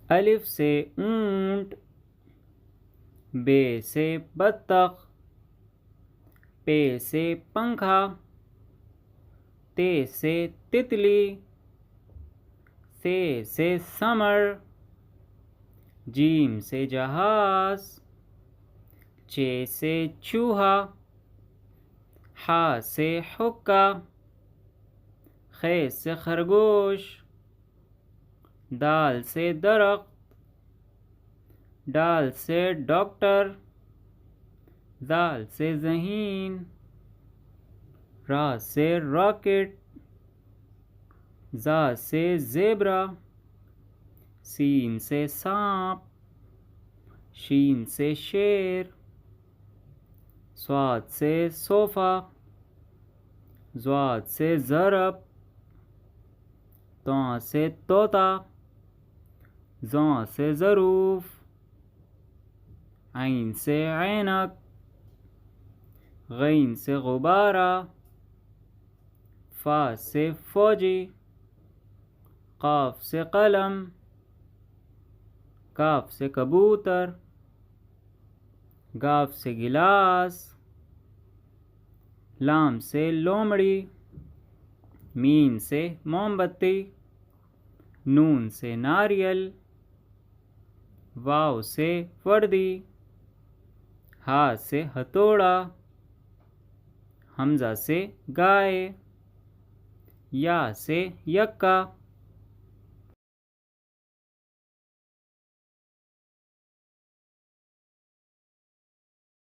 الف سے اونٹ، بے سے بطخ، پے سے پنکھا، تے سے تتلی، ثے سے ثمر، جیم سے جہاز، چے سے چوہا، حا سے حکا، خے سے خرگوش، دال سے درخت، ڈال سے ڈاکٹر، زال سے ذہین، را سے راکٹ، زا سے زیبرا، سین سے سانپ، شین سے شیر، صاد سے صوفہ، ضاد سے ضرب، طاء سے طوطا، ظاء سے ظروف، عین سے عینک، غین سے غبارہ، فا سے فوجی، قاف سے قلم، کاف سے کبوتر، گاف سے گلاس، لام سے لومڑی، میم سے موم بتی، نون سے ناریل، واو سے وردی، ہا سے ہتھوڑا، حمزہ سے گائے، یا سے یکا،